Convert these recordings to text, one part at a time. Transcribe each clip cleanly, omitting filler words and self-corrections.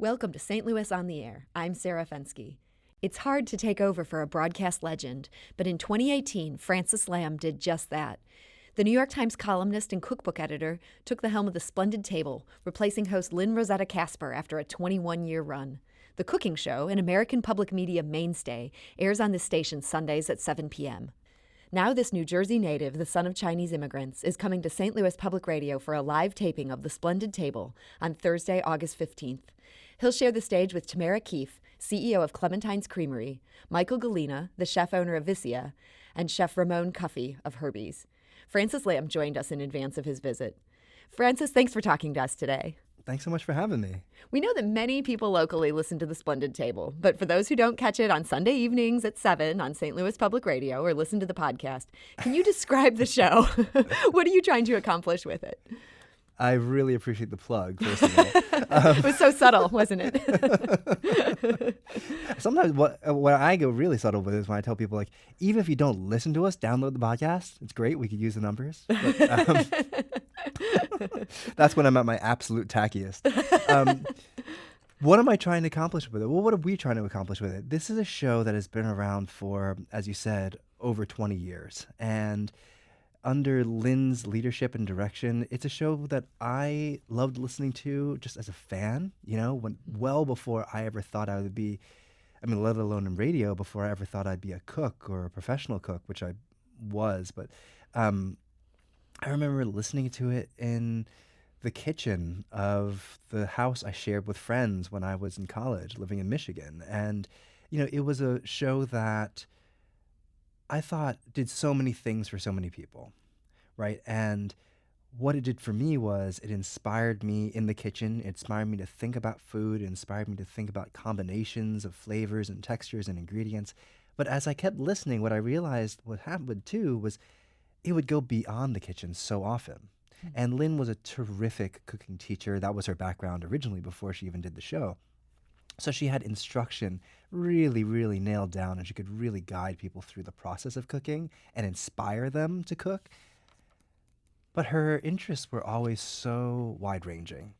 Welcome to St. Louis on the Air. I'm Sarah Fensky. It's hard to take over for a broadcast legend, but in 2018, Francis Lamb did just that. The New York Times columnist and cookbook editor took the helm of the Splendid Table, replacing host Lynn Rosetta Casper after a 21-year run. The cooking show, an American public media mainstay, airs on this station Sundays at 7 p.m. Now this New Jersey native, the son of Chinese immigrants, is coming to St. Louis Public Radio for a live taping of the Splendid Table on Thursday, August 15th. He'll share the stage with Tamara Keefe, CEO of Clementine's Creamery, Michael Galina, the chef-owner of Vicia, and Chef Ramon Cuffey of Herbie's. Francis Lamb joined us in advance of his visit. Francis, thanks for talking to us today. Thanks so much for having me. We know that many people locally listen to the Splendid Table, but for those who don't catch it on Sunday evenings at 7 on St. Louis Public Radio or listen to the podcast, can you describe the show? What are you trying to accomplish with it? I really appreciate the plug, first of all. It was so subtle, wasn't it? Sometimes what I go really subtle with is when I tell people, like, even if you don't listen to us, download the podcast. It's great. We could use the numbers. But, that's when I'm at my absolute tackiest. What am I trying to accomplish with it? Well, what are we trying to accomplish with it? This is a show that has been around for, as you said, over 20 years. And under Lynn's leadership and direction, it's a show that I loved listening to just as a fan, well before I ever thought I would be, let alone in radio, before I ever thought I'd be a cook or a professional cook, which I was. But I remember listening to it in the kitchen of the house I shared with friends when I was in college, living in Michigan. And, it was a show that I thought did so many things for so many people, right? And what it did for me was it inspired me in the kitchen. It inspired me to think about food. It inspired me to think about combinations of flavors and textures and ingredients. But as I kept listening, what I realized what happened too was it would go beyond the kitchen so often. And Lynn was a terrific cooking teacher. That was her background originally before she even did the show. So she had instruction really, really nailed down, and she could really guide people through the process of cooking and inspire them to cook. But her interests were always so wide-ranging.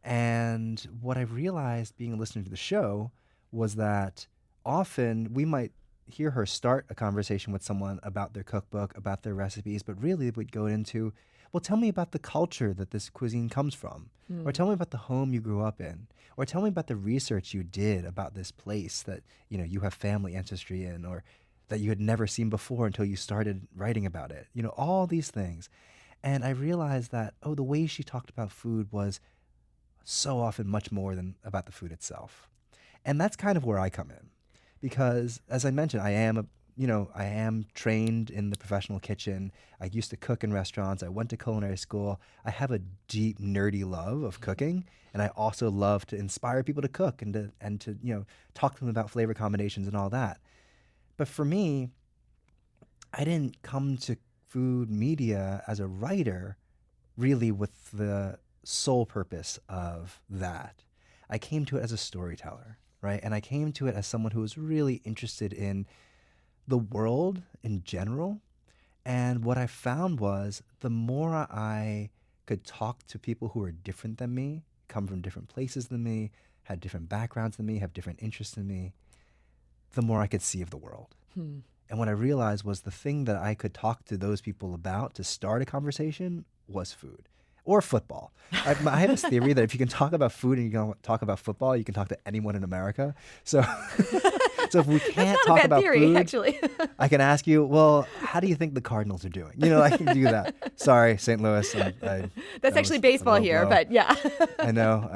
And what I realized being listening to the show was that often we might hear her start a conversation with someone about their cookbook, about their recipes, but really it would go into, well, tell me about the culture that this cuisine comes from, or tell me about the home you grew up in, or tell me about the research you did about this place that, you have family ancestry in, or that you had never seen before until you started writing about it. All these things. And I realized that, the way she talked about food was so often much more than about the food itself. And that's kind of where I come in. Because, as I mentioned, I am trained in the professional kitchen. I used to cook in restaurants. I went to culinary school. I have a deep, nerdy love of cooking, and I also love to inspire people to cook and to talk to them about flavor combinations and all that. But for me, I didn't come to food media as a writer really with the sole purpose of that. I came to it as a storyteller, right? And I came to it as someone who was really interested in the world in general. And what I found was the more I could talk to people who are different than me, come from different places than me, had different backgrounds than me, have different interests than me, the more I could see of the world. And what I realized was the thing that I could talk to those people about to start a conversation was food. Or football. I have this theory that if you can talk about food and you can talk about football, you can talk to anyone in America. So if we can't That's not talk a bad about theory, food, actually. I can ask you, well, how do you think the Cardinals are doing? I can do that. Sorry, St. Louis. That's actually baseball here, but yeah. I know.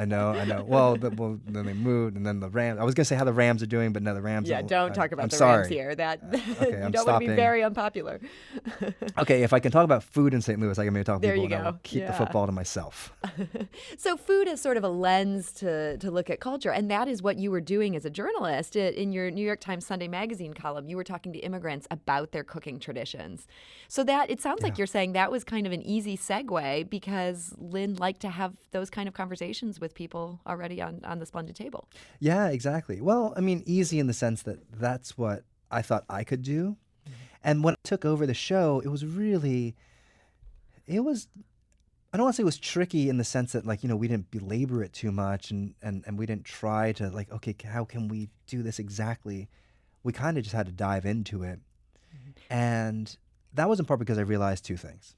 Well, then they moved, and then the Rams. I was going to say how the Rams are doing, but no, the Rams. Yeah, don't talk about I'm the sorry. Rams here. That Okay, you don't want to be very unpopular. Okay, if I can talk about food in St. Louis, I can maybe talk to There people you and I will go. keep the Yeah. football to myself. So food is sort of a lens to look at culture, and that is what you were doing as a journalist in your New York Times Sunday Magazine column. You were talking to immigrants about their cooking traditions. So that it sounds like you're saying that was kind of an easy segue because Lynn liked to have those kind of conversations with people already on the Splendid Table. Yeah, exactly. Well, easy in the sense that that's what I thought I could do. And when I took over the show, it was I don't want to say it was tricky in the sense that, like, we didn't belabor it too much, and we didn't try to, like, okay, how can we do this exactly? We kind of just had to dive into it. And that was in part because I realized two things.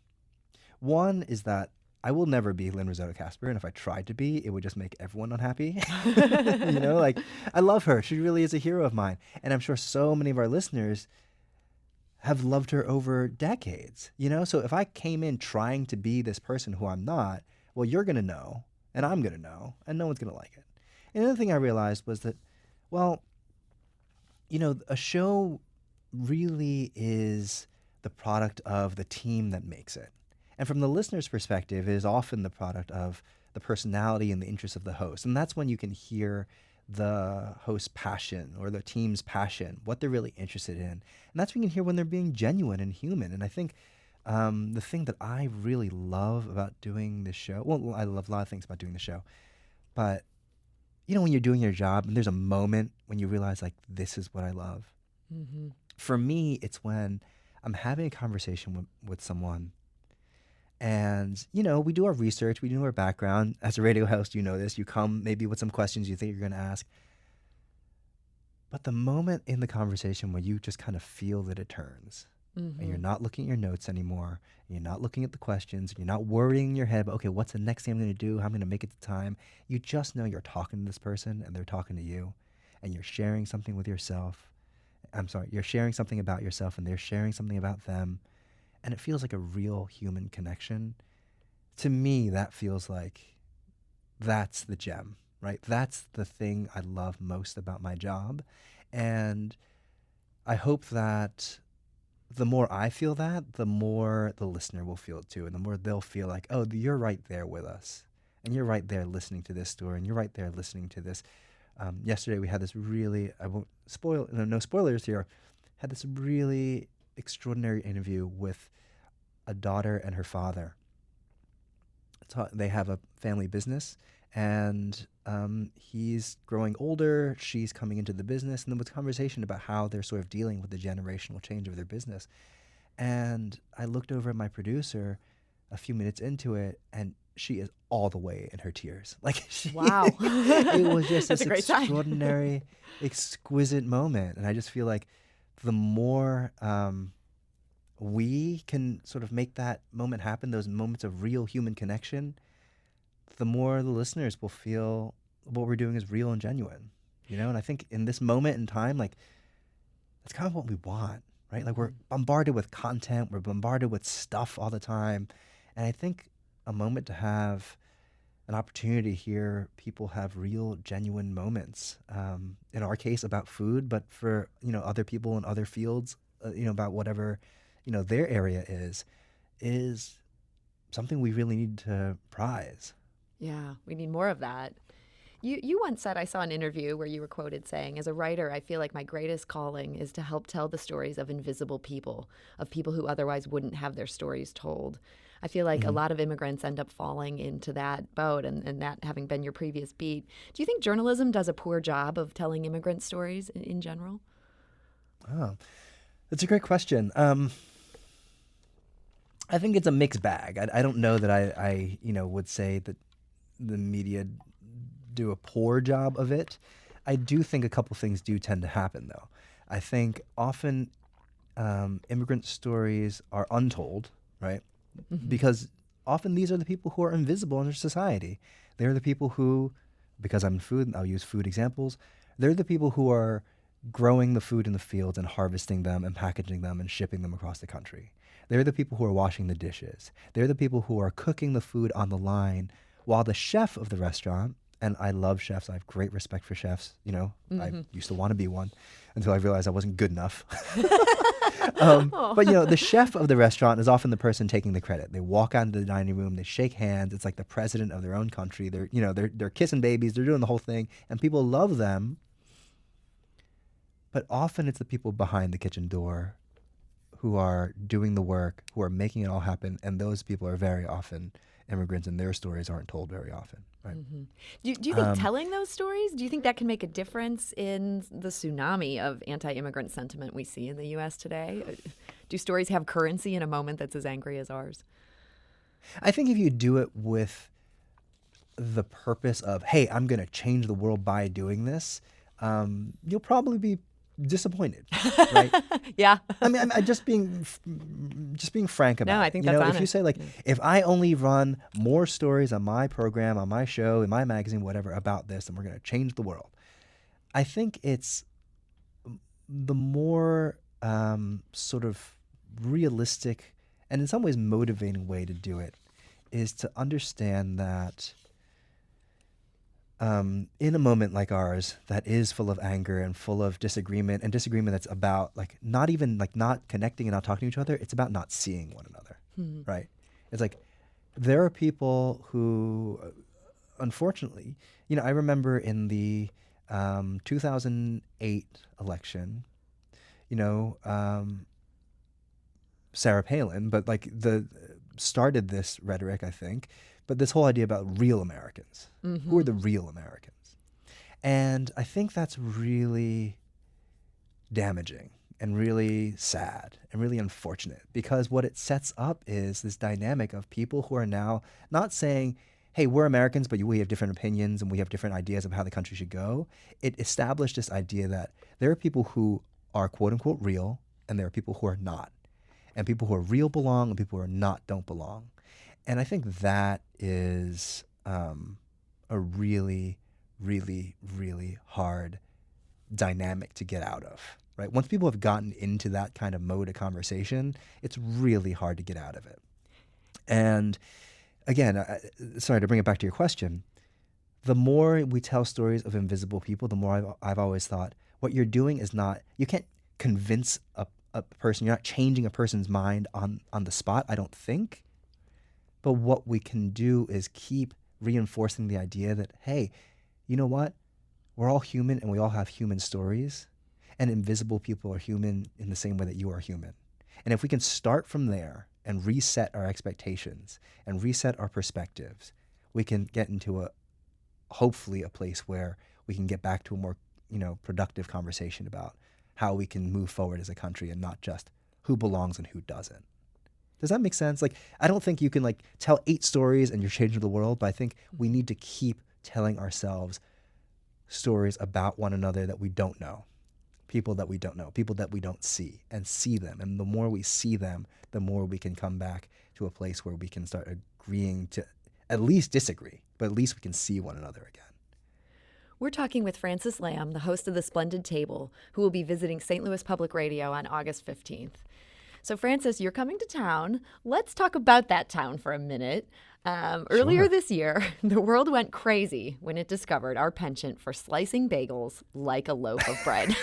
One is that I will never be Lynn Risotto Casper, and if I tried to be, it would just make everyone unhappy. Like, I love her. She really is a hero of mine. And I'm sure so many of our listeners have loved her over decades, So if I came in trying to be this person who I'm not, well, you're going to know, and I'm going to know, and no one's going to like it. And the other thing I realized was that, well, a show really is the product of the team that makes it. And from the listener's perspective, it is often the product of the personality and the interests of the host. And that's when you can hear the host's passion or the team's passion, what they're really interested in. And that's when you can hear when they're being genuine and human. And I think the thing that I really love about doing this show, well, I love a lot of things about doing the show, but when you're doing your job and there's a moment when you realize, like, this is what I love. Mm-hmm. For me, it's when I'm having a conversation with someone and, we do our research, we do our background. As a radio host, you know this. You come maybe with some questions you think you're going to ask. But the moment in the conversation where you just kind of feel that it turns, and you're not looking at your notes anymore, and you're not looking at the questions, and you're not worrying in your head about, okay, what's the next thing I'm going to do, how I'm going to make it to time. You just know you're talking to this person, and they're talking to you, and you're sharing something with yourself. You're sharing something about yourself, and they're sharing something about them. And it feels like a real human connection. To me, that feels like that's the gem, right? That's the thing I love most about my job. And I hope that the more I feel that, the more the listener will feel it too. And the more they'll feel like, oh, you're right there with us. And you're right there listening to this story. And you're right there listening to this. Yesterday we had this really, I won't spoil, no spoilers here, had this really extraordinary interview with a daughter and her father. They have a family business, and he's growing older, she's coming into the business, and then with conversation about how they're sort of dealing with the generational change of their business. And I looked over at my producer a few minutes into it, and she is all the way in her tears. Like, wow. It was just That's this a great extraordinary, exquisite moment. And I just feel like the more we can sort of make that moment happen, those moments of real human connection, the more the listeners will feel what we're doing is real and genuine, And I think in this moment in time, like, that's kind of what we want, right? Like, we're bombarded with content, we're bombarded with stuff all the time. And I think a moment to have an opportunity to hear people have real, genuine moments, in our case about food, but for, other people in other fields, about whatever, their area is something we really need to prize. Yeah, we need more of that. You once said, I saw an interview where you were quoted saying, as a writer, I feel like my greatest calling is to help tell the stories of invisible people, of people who otherwise wouldn't have their stories told. I feel like a lot of immigrants end up falling into that boat, and that having been your previous beat. Do you think journalism does a poor job of telling immigrant stories in general? Oh, that's a great question. I think it's a mixed bag. I don't know that I would say that the media do a poor job of it. I do think a couple things do tend to happen, though. I think often immigrant stories are untold, right? Because often these are the people who are invisible in our society. They're the people who, because I'm in food, I'll use food examples, they're the people who are growing the food in the fields and harvesting them and packaging them and shipping them across the country. They're the people who are washing the dishes. They're the people who are cooking the food on the line, while the chef of the restaurant, and I love chefs, I have great respect for chefs, I used to want to be one until I realized I wasn't good enough. But the chef of the restaurant is often the person taking the credit. They walk out into the dining room, they shake hands. It's like the president of their own country. They're kissing babies, they're doing the whole thing, and people love them. But often it's the people behind the kitchen door who are doing the work, who are making it all happen, and those people are very often immigrants, and their stories aren't told very often. Right? Do you think telling those stories, do you think that can make a difference in the tsunami of anti-immigrant sentiment we see in the U.S. today? Do stories have currency in a moment that's as angry as ours? I think if you do it with the purpose of, hey, I'm going to change the world by doing this, you'll probably be disappointed, right? Yeah. I mean, I'm just being frank about No, it. I think You that's know, if you honest. say like, if I only run more stories on my program, on my show, in my magazine, whatever about this, then we're going to change the world. I think it's the more sort of realistic and in some ways motivating way to do it is to understand that in a moment like ours that is full of anger and full of disagreement and disagreement that's about like not even like not connecting and not talking to each other, it's about not seeing one another, right? It's like there are people who, unfortunately, you know, I remember in the 2008 election, you know, Sarah Palin, but like the started this rhetoric, I think, but this whole idea about real Americans. Who are the real Americans? And I think that's really damaging and really sad and really unfortunate because what it sets up is this dynamic of people who are now not saying, hey, we're Americans, but we have different opinions and we have different ideas of how the country should go. It established this idea that there are people who are quote unquote real and there are people who are not. And people who are real belong and people who are not don't belong. And I think that is a really, really, really hard dynamic to get out of, right? Once people have gotten into that kind of mode of conversation, it's really hard to get out of it. And again, sorry to bring it back to your question, the more we tell stories of invisible people, the more I've always thought what you're doing is not, you can't convince a person, you're not changing a person's mind on the spot, I don't think. But what we can do is keep reinforcing the idea that, hey, you know what? We're all human and we all have human stories. And invisible people are human in the same way that you are human. And if we can start from there and reset our expectations and reset our perspectives, we can get into hopefully a place where we can get back to a more, you know, productive conversation about how we can move forward as a country and not just who belongs and who doesn't. Does that make sense? Like, I don't think you can like tell 8 stories and you're changing the world, but I think we need to keep telling ourselves stories about one another that we don't know, people that we don't know, people that we don't see, and see them. And the more we see them, the more we can come back to a place where we can start agreeing to at least disagree, but at least we can see one another again. We're talking with Francis Lamb, the host of the Splendid Table, who will be visiting St. Louis Public Radio on August 15th. So, Francis, you're coming to town. Let's talk about that town for a minute. Earlier this year, the world went crazy when it discovered our penchant for slicing bagels like a loaf of bread.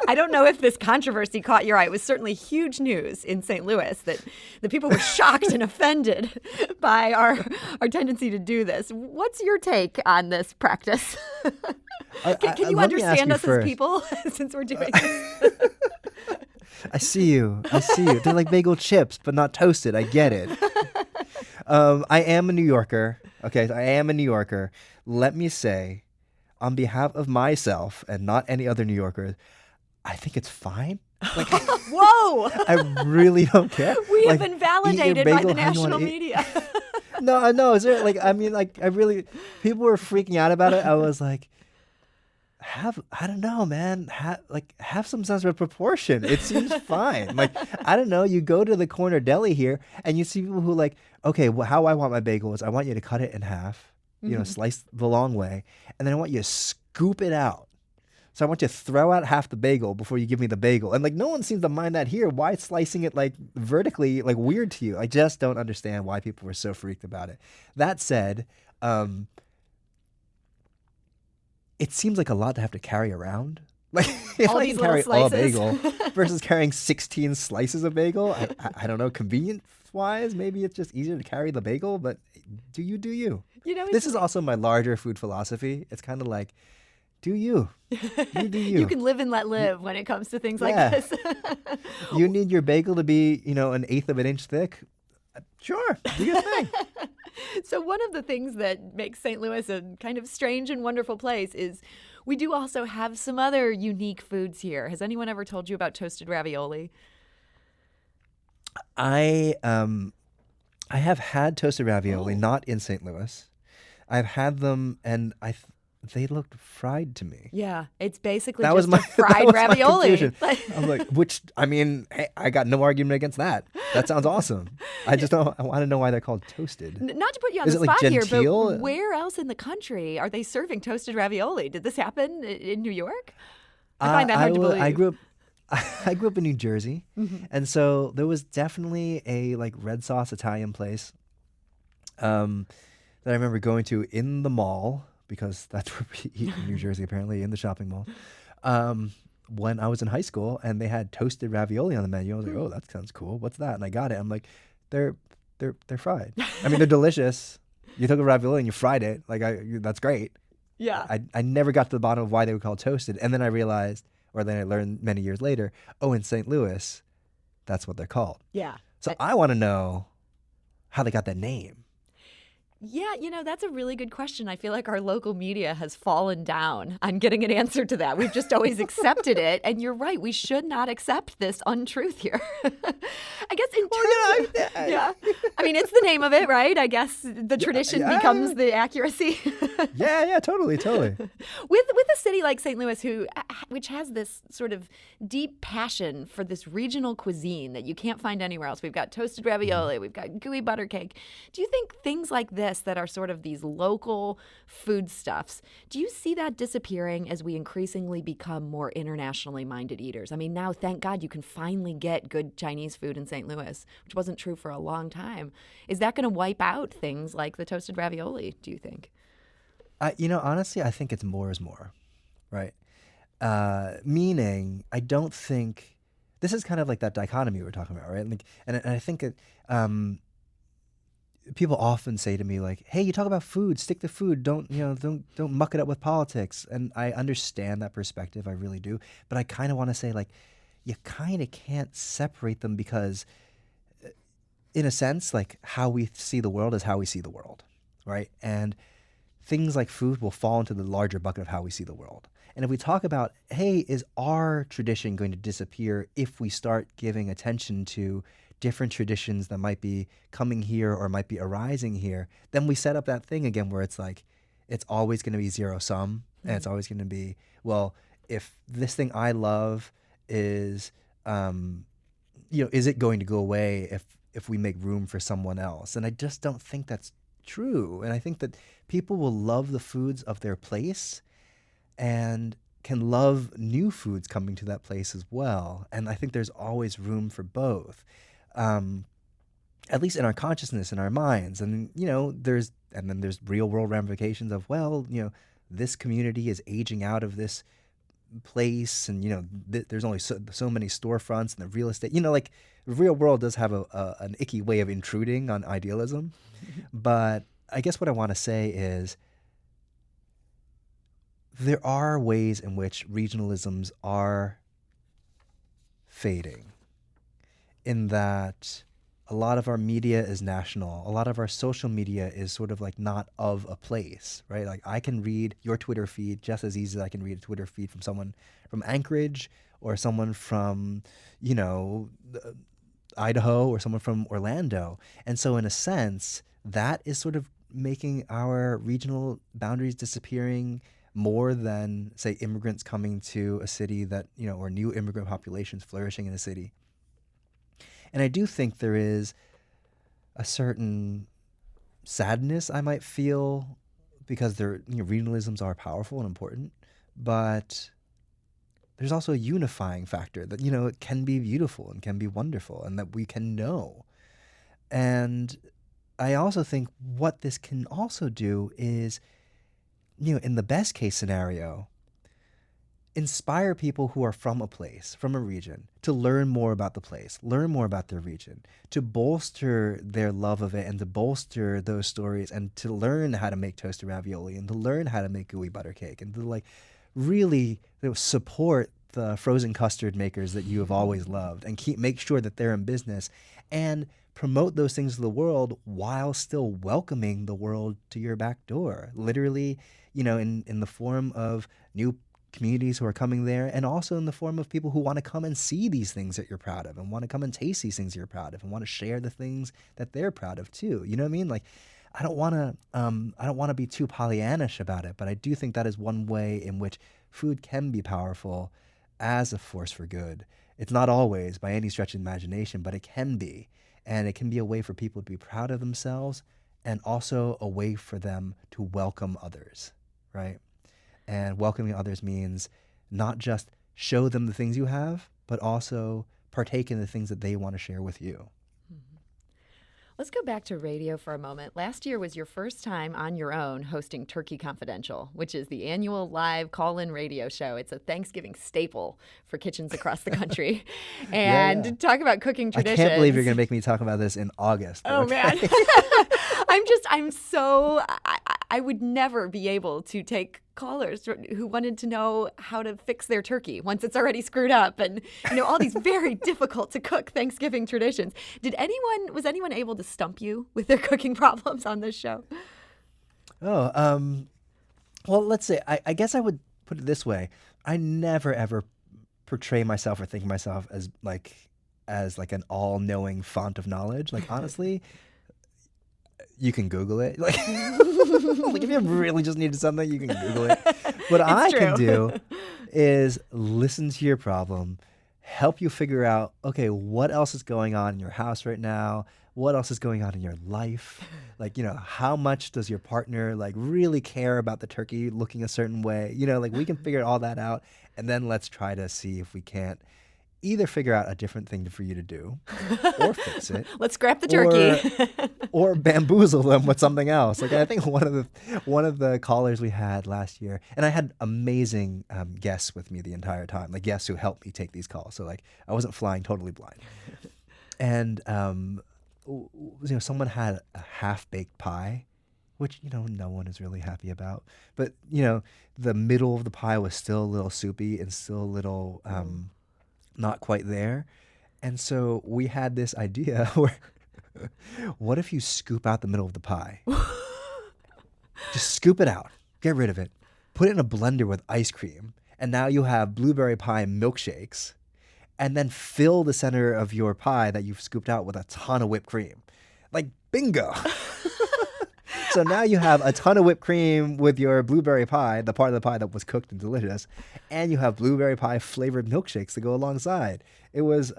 I don't know if this controversy caught your eye. It was certainly huge news in St. Louis that the people were shocked and offended by our tendency to do this. What's your take on this practice? Can you understand us as people since we're doing this? I see you. They're like bagel chips, but not toasted. I get it. I am a New Yorker. Okay, I am a New Yorker. Let me say, on behalf of myself and not any other New Yorker, I think it's fine. Like, whoa! I really don't care. We like, have been validated by the national media. No, I know. Is there like? I mean, like, people were freaking out about it. I was like, I don't know, man. Have some sense of proportion. It seems fine. Like, I don't know. You go to the corner deli here and you see people who like, okay, well, how I want my bagel is I want you to cut it in half, you know, slice the long way, and then I want you to scoop it out. So I want you to throw out half the bagel before you give me the bagel. And like, no one seems to mind that here. Why is slicing it like vertically like weird to you? I just don't understand why people were so freaked about it. That said, it seems like a lot to have to carry around. Like, if I can carry a bagel versus carrying 16 slices of bagel, I don't know, convenience-wise, maybe it's just easier to carry the bagel, but do you? You know, this is also my larger food philosophy. It's kind of like, do you? You do you. You can live and let live when it comes to things like this. You need your bagel to be, you know, 1/8 of an inch thick? Sure, do your thing. So one of the things that makes St. Louis a kind of strange and wonderful place is we do also have some other unique foods here. Has anyone ever told you about toasted ravioli? I I have had toasted ravioli, Oh. not in St. Louis. I've had them, and they looked fried to me. Yeah, it's basically That was just my a that fried was my ravioli. confusion. I'm like, which I mean, hey, I got no argument against that. That sounds awesome. I just don't. I want to know why they're called toasted. Not to put you on Is the it like spot here, but genteel? where else in the country are they serving toasted ravioli? Did this happen in New York? I find that hard to I believe. grew up. I grew up in New Jersey, Mm-hmm. and so there was definitely a like red sauce Italian place that I remember going to in the mall because that's where we eat in New Jersey, apparently in the shopping mall. When I was in high school, and they had toasted ravioli on the menu, I was like, "Oh, that sounds cool. What's that?" And I got it. I'm like, "They're they're fried. I mean, they're delicious. You took a ravioli and you fried it. Like that's great." Yeah. I never got to the bottom of why they were called toasted, and then I realized, or then I learned many years later, oh, in St. Louis, that's what they're called. Yeah. So I want to know how they got that name. Yeah, that's a really good question. I feel like our local media has fallen down on getting an answer to that. We've just always accepted it. And you're right. We should not accept this untruth here. I guess in terms yeah. I mean, it's the name of it, right? I guess the tradition becomes the accuracy. Yeah, totally. With a city like St. Louis, which has this sort of deep passion for this regional cuisine that you can't find anywhere else. We've got toasted ravioli, we've got gooey butter cake. Do you think things like this that are sort of these local foodstuffs, do you see that disappearing as we increasingly become more internationally minded eaters? I mean, now, thank God, you can finally get good Chinese food in St. Louis, which wasn't true for a long time. Is that going to wipe out things like the toasted ravioli, do you think? Honestly, I think it's more is more, right? Meaning, I don't think this is kind of like that dichotomy we were talking about, right? Like, and I think it, people often say to me like, "Hey, you talk about food, stick to food. Don't muck it up with politics." And I understand that perspective, I really do. But I kind of want to say like, you kind of can't separate them because, in a sense, like how we see the world is how we see the world, right? And things like food will fall into the larger bucket of how we see the world. And if we talk about, hey, is our tradition going to disappear if we start giving attention to different traditions that might be coming here or might be arising here, then we set up that thing again where it's like, it's always going to be zero sum. And it's always going to be, well, if this thing I love is, is it going to go away if we make room for someone else? And I just don't think that's true. And I think that people will love the foods of their place and can love new foods coming to that place as well. And I think there's always room for both, at least in our consciousness, in our minds. And, then there's real world ramifications of, this community is aging out of this place, and there's only so many storefronts and the real estate, like the real world does have an icky way of intruding on idealism. But I guess what I want to say is there are ways in which regionalisms are fading, in that a lot of our media is national. A lot of our social media is sort of like not of a place, right? Like I can read your Twitter feed just as easy as I can read a Twitter feed from someone from Anchorage or someone from, Idaho or someone from Orlando. And so in a sense, that is sort of making our regional boundaries disappearing more than, say, immigrants coming to a city that, or new immigrant populations flourishing in a city. And I do think there is a certain sadness I might feel because regionalisms are powerful and important, but there's also a unifying factor that, it can be beautiful and can be wonderful and that we can know. And I also think what this can also do is, in the best case scenario, inspire people who are from a place, from a region, to learn more about the place, learn more about their region, to bolster their love of it and to bolster those stories and to learn how to make toasted ravioli and to learn how to make gooey butter cake and to really support the frozen custard makers that you have always loved and make sure that they're in business and promote those things to the world while still welcoming the world to your back door. Literally, in the form of new communities who are coming there, and also in the form of people who want to come and see these things that you're proud of and want to come and taste these things you're proud of and want to share the things that they're proud of too. You know what I mean? Like, I don't want to be too Pollyannish about it, but I do think that is one way in which food can be powerful as a force for good. It's not always by any stretch of imagination, but it can be. And it can be a way for people to be proud of themselves and also a way for them to welcome others, right? And welcoming others means not just show them the things you have, but also partake in the things that they want to share with you. Let's go back to radio for a moment. Last year was your first time on your own hosting Turkey Confidential, which is the annual live call-in radio show. It's a Thanksgiving staple for kitchens across the country. And talk about cooking traditions. I can't believe you're going to make me talk about this in August. Oh, man. I would never be able to take callers who wanted to know how to fix their turkey once it's already screwed up, and all these very difficult to cook Thanksgiving traditions. Was anyone able to stump you with their cooking problems on this show? Well, let's say I guess I would put it this way: I never ever portray myself or think of myself as like an all-knowing font of knowledge. Like, honestly, you can Google it. Like, like if you really just needed something, you can Google it. What I can do is listen to your problem, help you figure out, okay, what else is going on in your house right now? What else is going on in your life? Like, how much does your partner like really care about the turkey looking a certain way? Like, we can figure all that out, and then let's try to see if we can't either figure out a different thing for you to do or fix it. Let's scrap the turkey. or bamboozle them with something else. Like, I think one of the callers we had last year, and I had amazing guests with me the entire time, like guests who helped me take these calls. So like, I wasn't flying totally blind. And someone had a half-baked pie, which no one is really happy about. But the middle of the pie was still a little soupy and still a little not quite there. And so we had this idea where, what if you scoop out the middle of the pie? Just scoop it out, get rid of it, put it in a blender with ice cream, and now you have blueberry pie milkshakes, and then fill the center of your pie that you've scooped out with a ton of whipped cream. Like, bingo. So now you have a ton of whipped cream with your blueberry pie, the part of the pie that was cooked and delicious, and you have blueberry pie flavored milkshakes to go alongside. It was,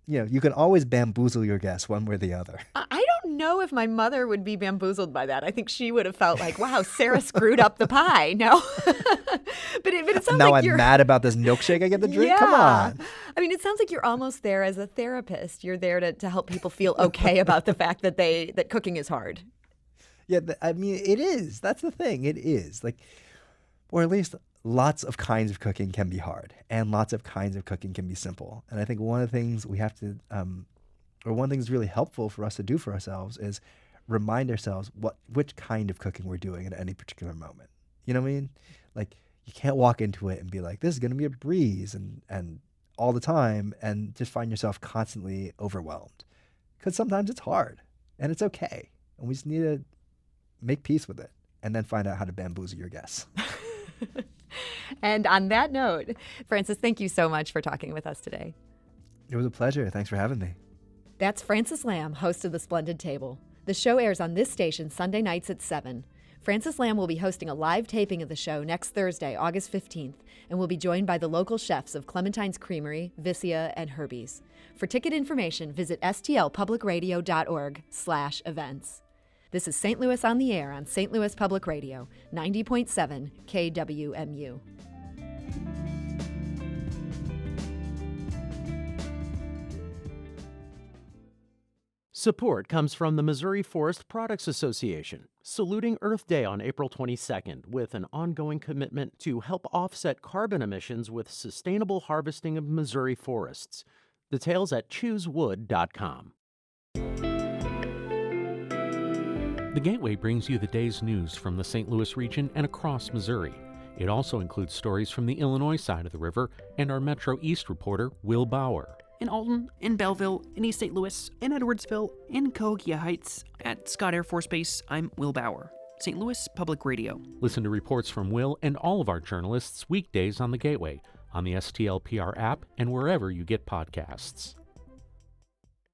you can always bamboozle your guests one way or the other. I don't know if my mother would be bamboozled by that. I think she would have felt like, wow, Sarah screwed up the pie. No. But it sounds now like I'm mad about this milkshake I get to drink? Yeah. Come on. I mean, it sounds like you're almost there as a therapist. You're there to help people feel okay about the fact that cooking is hard. Yeah, I mean, it is. That's the thing. It is. Like, or at least lots of kinds of cooking can be hard, and lots of kinds of cooking can be simple. And I think one of the things we have to, or one thing that's really helpful for us to do for ourselves is remind ourselves which kind of cooking we're doing at any particular moment. You know what I mean? Like, you can't walk into it and be like, this is going to be a breeze and all the time, and just find yourself constantly overwhelmed. Because sometimes it's hard, and it's okay. And we just need to make peace with it, and then find out how to bamboozle your guests. And on that note, Francis, thank you so much for talking with us today. It was a pleasure. Thanks for having me. That's Francis Lamb, host of The Splendid Table. The show airs on this station Sunday nights at 7. Francis Lamb will be hosting a live taping of the show next Thursday, August 15th, and will be joined by the local chefs of Clementine's Creamery, Vicia, and Herbie's. For ticket information, visit stlpublicradio.org/events. This is St. Louis on the Air on St. Louis Public Radio, 90.7 KWMU. Support comes from the Missouri Forest Products Association, saluting Earth Day on April 22nd with an ongoing commitment to help offset carbon emissions with sustainable harvesting of Missouri forests. Details at choosewood.com. The Gateway brings you the day's news from the St. Louis region and across Missouri. It also includes stories from the Illinois side of the river and our Metro East reporter, Will Bauer. In Alton, in Belleville, in East St. Louis, in Edwardsville, in Cahokia Heights, at Scott Air Force Base, I'm Will Bauer. St. Louis Public Radio. Listen to reports from Will and all of our journalists weekdays on the Gateway, on the STLPR app, and wherever you get podcasts.